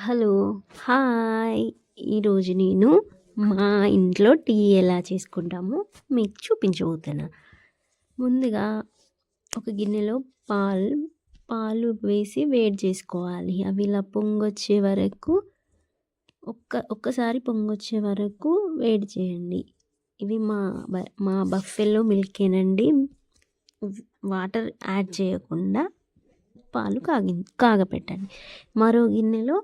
Hello! Hi! ఈరోజు నేను మా ఇంట్లో టీ ఎలా చేసుకుంటామో మీకు చూపించబోతున్నా. ముందుగా ఒక గిన్నెలో పాలు వేసి వేడి చేసుకోవాలి. అవి ఇలా పొంగొచ్చే వరకు ఒక్కసారి పొంగొచ్చే వరకు వేడి చేయండి. ఇవి మా బఫెలో మిల్కేనండి. వాటర్ యాడ్ చేయకుండా పాలు కాగపెట్టండి. మరో గిన్నెలో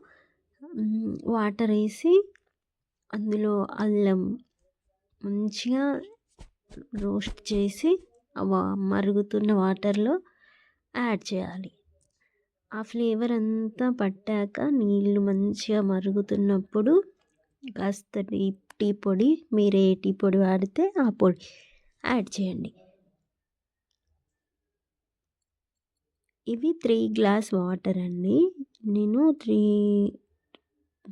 వాటర్ వేసి అందులో అల్లం మంచిగా రోస్ట్ చేసి మరుగుతున్న వాటర్లో యాడ్ చేయాలి. ఆ ఫ్లేవర్ అంతా పట్టాక నీళ్ళు మంచిగా మరుగుతున్నప్పుడు కాస్త టీ పొడి, మీరు ఏ టీ పొడి వాడితే ఆ పొడి యాడ్ చేయండి. ఇవి 3 గ్లాస్ వాటర్ అండి. నేను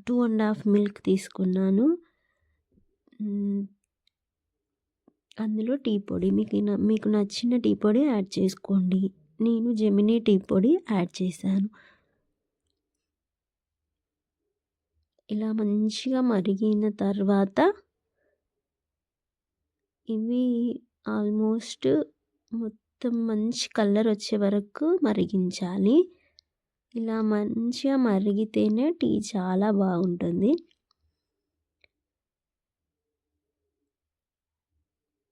2.5 మిల్క్ తీసుకున్నాను. అందులో టీ పొడి మీకు నచ్చిన టీ పొడి యాడ్ చేసుకోండి. నేను జెమినీ టీ పొడి యాడ్ చేశాను. ఇలా మంచిగా మరిగిన తర్వాత ఇవి ఆల్మోస్ట్ మొత్తం మంచి కలర్ వచ్చే వరకు మరిగించాలి. ఇలా మంచిగా మరిగితేనే టీ చాలా బాగుంటుంది.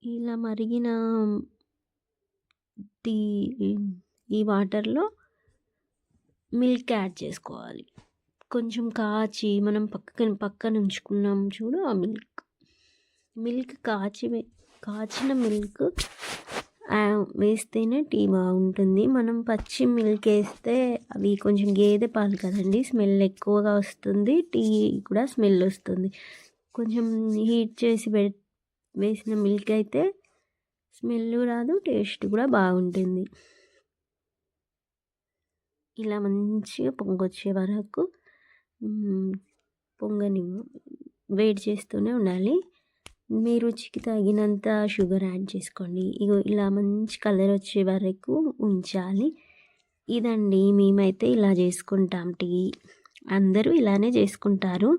ఇలా మరిగిన టీ ఈ వాటర్లో మిల్క్ యాడ్ చేసుకోవాలి. కొంచెం కాచి మనం పక్కన ఉంచుకున్నాం చూడు, ఆ మిల్క్ కాచిన మిల్క్ వేస్తేనే టీ బాగుంటుంది. మనం పచ్చి మిల్క్ వేస్తే అవి కొంచెం గేదె పాలు కదండి, స్మెల్ ఎక్కువగా వస్తుంది, టీ కూడా స్మెల్ వస్తుంది. కొంచెం హీట్ చేసి వేసిన మిల్క్ అయితే స్మెల్ రాదు, టేస్ట్ కూడా బాగుంటుంది. ఇలా మంచిగా పొంగొచ్చే వరకు వేడి చేస్తూనే ఉండాలి. మీ రుచికి తగినంత షుగర్ యాడ్ చేసుకోండి. ఇలా మంచి కలర్ వచ్చే వరకు ఉంచాలి. ఇదండి, మేమైతే ఇలా చేసుకుంటాం టీ. అందరూ ఇలానే చేసుకుంటారు.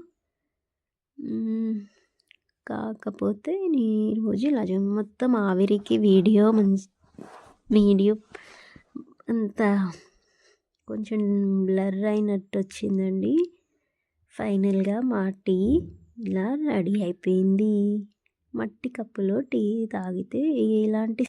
కాకపోతే ఈరోజు ఇలా మొత్తం ఆవిరికి వీడియో అంతా కొంచెం బ్లర్ అయినట్టు వచ్చిందండి. ఫైనల్గా మా టీ ఇలా రెడీ అయిపోయింది. మట్టి కప్పులో టీ తాగితే ఎలాంటి